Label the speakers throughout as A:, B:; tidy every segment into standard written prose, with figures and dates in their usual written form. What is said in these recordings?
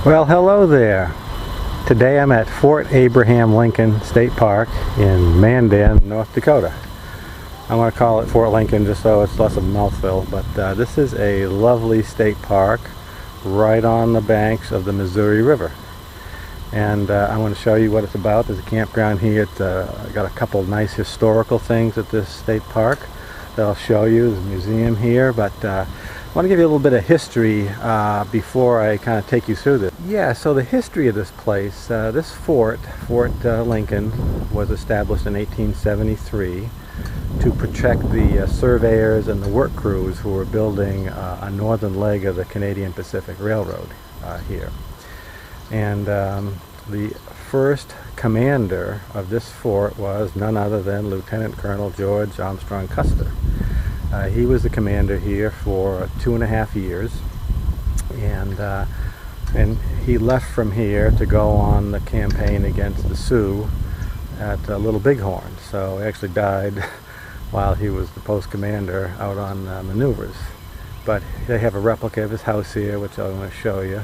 A: Well, hello there. Today I'm at Fort Abraham Lincoln State Park in Mandan, North Dakota. I want to call it Fort Lincoln just so it's less of a mouthful, but this is a lovely state park right on the banks of the Missouri River. And I want to show you what it's about. There's a campground here. It's got a couple nice historical things at this state park that I'll show you. There's a museum here, but I want to give you a little bit of history before I kind of take you through this. Yeah, so the history of this place, this Fort Lincoln, was established in 1873 to protect the surveyors and the work crews who were building a northern leg of the Canadian Pacific Railroad here. And the first commander of this fort was none other than Lieutenant Colonel George Armstrong Custer. He was the commander here for 2.5 years, and he left from here to go on the campaign against the Sioux at Little Bighorn. So he actually died while he was the post commander out on maneuvers. But they have a replica of his house here, which I'm going to show you.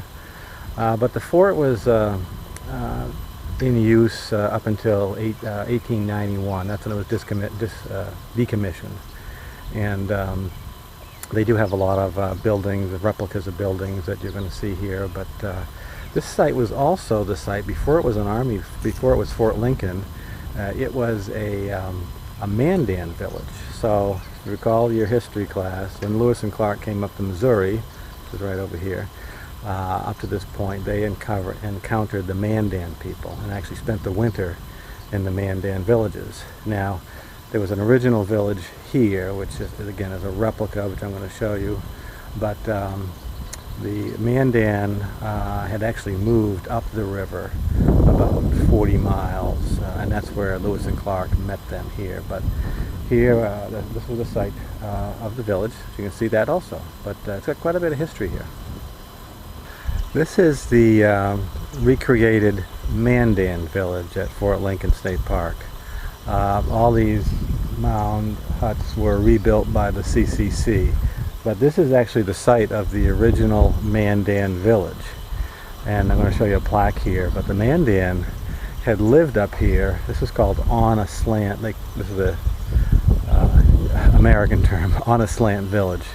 A: But the fort was in use up until 1891. That's when it was decommissioned. And they do have a lot of buildings, replicas of buildings that you're going to see here. But this site was also the site, before it was an army, before it was Fort Lincoln, it was a Mandan Village. So if you recall your history class, when Lewis and Clark came up to Missouri, which is right over here, up to this point, they encountered the Mandan people and actually spent the winter in the Mandan villages. Now, there was an original village here, which is, again, is a replica, which I'm going to show you. But the Mandan had actually moved up the river about 40 miles, and that's where Lewis and Clark met them here. But here, this was the site of the village. So you can see that also. But it's got quite a bit of history here. This is the recreated Mandan Village at Fort Lincoln State Park. All these mound huts were rebuilt by the CCC, but this is actually the site of the original Mandan Village. And I'm going to show you a plaque here, but the Mandan had lived up here. This is called on a slant, like this is the American term, on a slant village.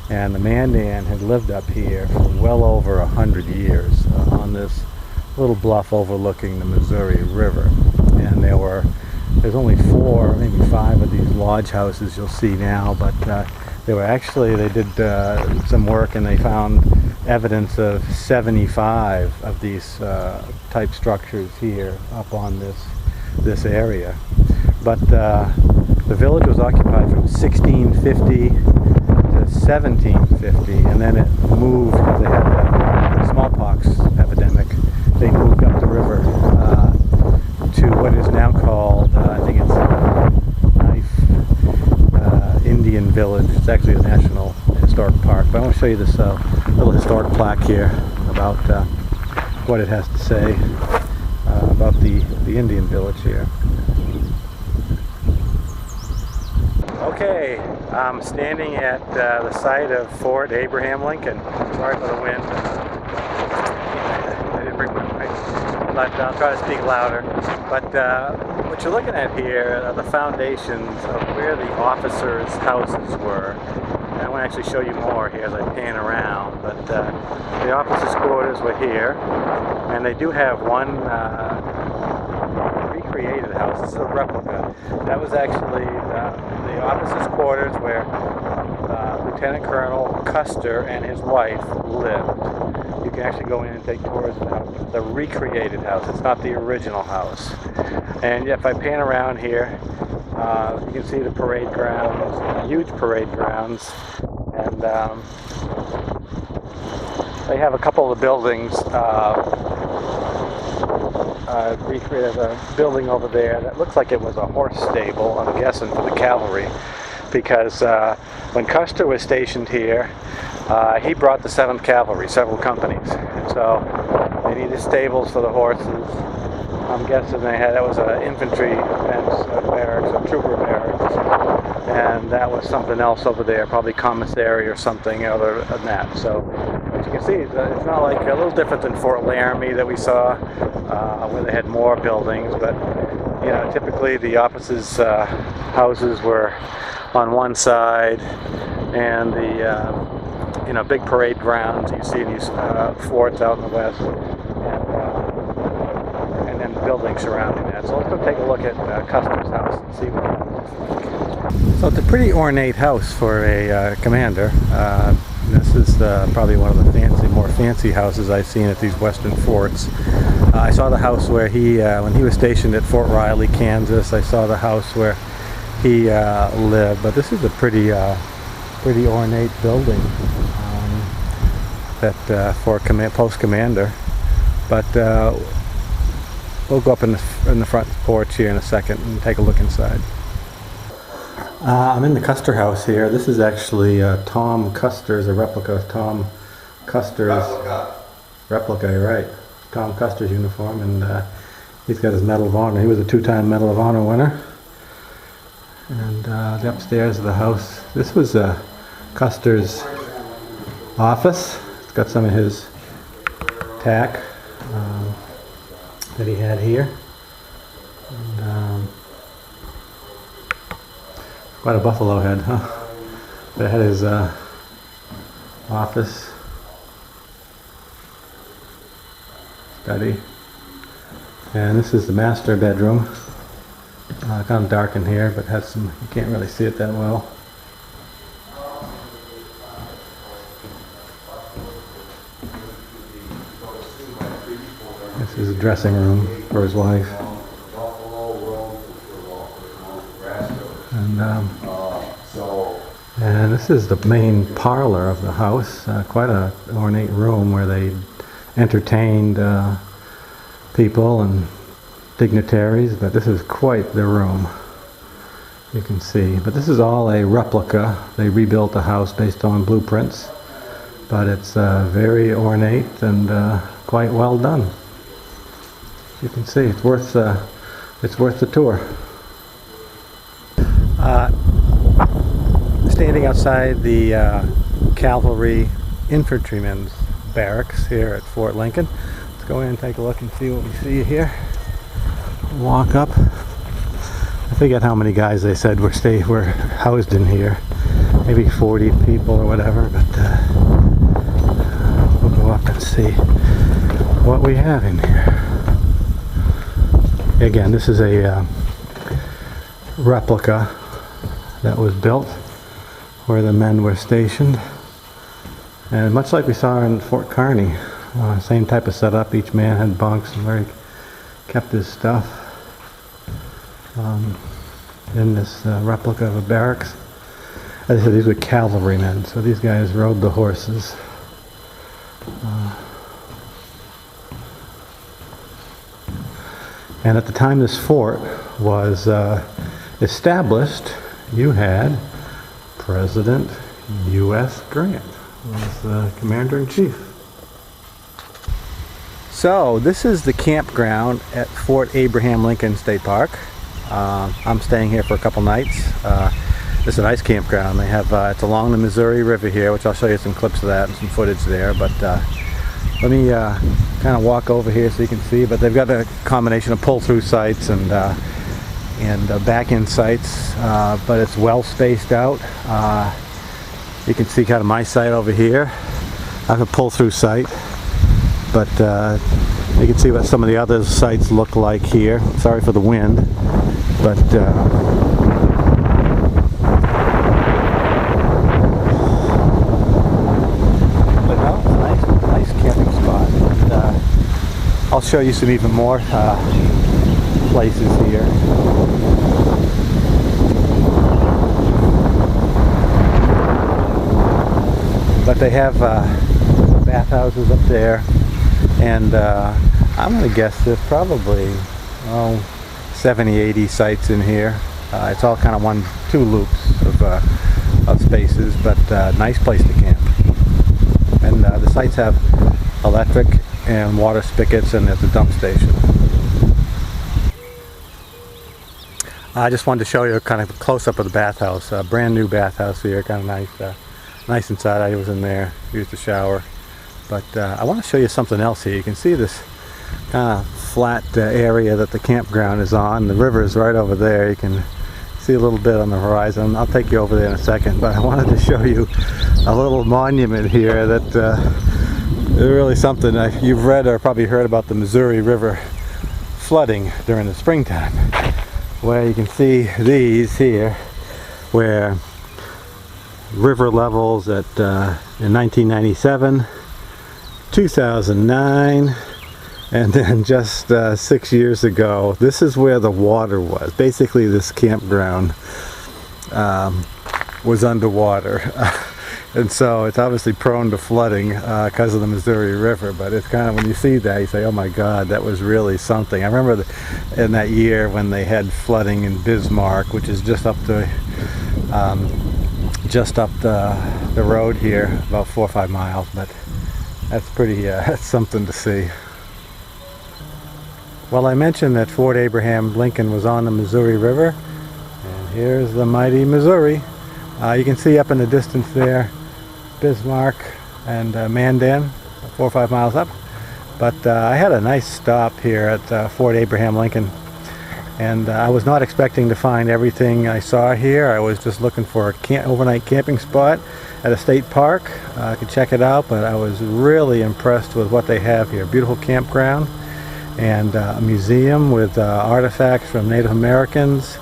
A: And the Mandan had lived up here for well over 100 years on this little bluff overlooking the Missouri River. And there's only 4, maybe 5 of these lodge houses you'll see now, but they did some work and they found evidence of 75 of these type structures here up on this area. But the village was occupied from 1650 to 1750, and then it moved because they had a smallpox epidemic. They moved up the river to what is now called, I think it's Mandan Indian Village. It's actually a national historic park. But I want to show you this little historic plaque here about what it has to say about the Indian village here. Okay, I'm standing at the site of Fort Abraham Lincoln. Sorry for the wind. I didn't bring my mic, but I'll try to speak louder. But what you're looking at here are the foundations of where the officers' houses were. And I want to actually show you more here as I pan around. But the officers' quarters were here, and they do have one recreated house. This is a replica. That was actually the officers' quarters where Lieutenant Colonel Custer and his wife lived. You can actually go in and take tours of the recreated house. It's not the original house. And if I pan around here, you can see the parade grounds, huge parade grounds, and they have a couple of buildings. Recreated a building over there that looks like it was a horse stable, I'm guessing, for the cavalry, because when Custer was stationed here, he brought the 7th Cavalry, several companies, and so they needed stables for the horses. I'm guessing that was an infantry barracks, a trooper barracks, and that was something else over there, probably commissary or something other than that. So But you can see it's not like a little different than Fort Laramie that we saw, where they had more buildings. But you know, typically the officers' houses were on one side, and the you know, big parade grounds you see in these forts out in the west, and then the buildings surrounding that. So let's go take a look at Custer's house and see what that looks like. So it's a pretty ornate house for a commander. This is probably one of the more fancy houses I've seen at these western forts. I saw the house where he, when he was stationed at Fort Riley, Kansas. I saw the house where he lived, but this is a pretty ornate building that for a post commander. But we'll go up in the front porch here in a second and take a look inside. I'm in the Custer House here. This is actually Tom Custer's, a replica of Tom Custer's replica, right? Tom Custer's uniform, and he's got his Medal of Honor. He was a 2-time Medal of Honor winner. And the upstairs of the house, this was Custer's office. It's got some of his tack that he had here. And, quite a buffalo head, huh? That had his office, study, and this is the master bedroom. Kind of dark in here, but has some, you can't really see it that well. This is a dressing room for his wife. And this is the main parlor of the house. Quite an ornate room where they entertained people and dignitaries, but this is quite the room, you can see. But this is all a replica. They rebuilt the house based on blueprints, but it's very ornate and quite well done. You can see it's worth the tour. Standing outside the Cavalry Infantrymen's Barracks here at Fort Lincoln. Let's go in and take a look and see what we see here. Walk up. I forget how many guys they said were housed in here. Maybe 40 people or whatever, but we'll go up and see what we have in here. Again, this is a replica that was built where the men were stationed, and much like we saw in Fort Kearny, same type of setup. Each man had bunks and where he kept his stuff in this replica of a barracks. As I said, these were cavalrymen, so these guys rode the horses. And at the time this fort was established, you had President U.S. Grant was the Commander-in-Chief. So this is the campground at Fort Abraham Lincoln State Park. I'm staying here for a couple nights. This is a nice campground. They have it's along the Missouri River here, which I'll show you some clips of that and some footage there. But let me kind of walk over here so you can see. But they've got a combination of pull-through sites and back-in sites, but it's well spaced out. You can see kind of my site over here. I have a pull-through site, but you can see what some of the other sites look like here. Sorry for the wind, but no, it's a nice camping spot. And, I'll show you some even more places here. But they have bathhouses up there, and I'm going to guess there's probably 70-80 sites in here. It's all kind of 1-2 loops of spaces, but nice place to camp. And the sites have electric and water spigots, and there's a dump station. I just wanted to show you a kind of close-up of the bathhouse. A brand new bathhouse here, kind of nice. Nice inside. I was in there, used the shower. But I want to show you something else here. You can see this kind of flat area that the campground is on. The river is right over there. You can see a little bit on the horizon. I'll take you over there in a second, but I wanted to show you a little monument here that is really something. You've read or probably heard about the Missouri River flooding during the springtime, where you can see these here, where river levels at in 1997, 2009, and then just 6 years ago, this is where the water was. Basically, this campground was underwater. And so it's obviously prone to flooding because of the Missouri River, but it's kind of, when you see that, you say, oh my God, that was really something. I remember in that year when they had flooding in Bismarck, which is just up the road here, about 4 or 5 miles, but that's pretty, that's something to see. Well, I mentioned that Fort Abraham Lincoln was on the Missouri River, and here's the mighty Missouri. You can see up in the distance there Bismarck and Mandan, 4 or 5 miles up. But I had a nice stop here at Fort Abraham Lincoln, and I was not expecting to find everything I saw here. I was just looking for a overnight camping spot at a state park. I could check it out, but I was really impressed with what they have here. Beautiful campground and a museum with artifacts from Native Americans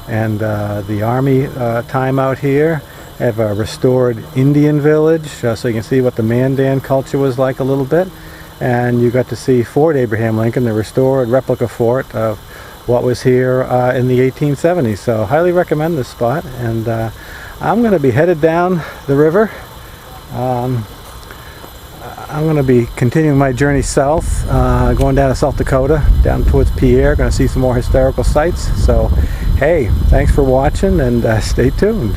A: and the Army time out here. I have a restored Indian village, so you can see what the Mandan culture was like a little bit. And you got to see Fort Abraham Lincoln, the restored replica fort of what was here in the 1870s. So highly recommend this spot. And I'm going to be headed down the river. I'm going to be continuing my journey south, going down to South Dakota, down towards Pierre. Going to see some more historical sites. So hey, thanks for watching, and stay tuned.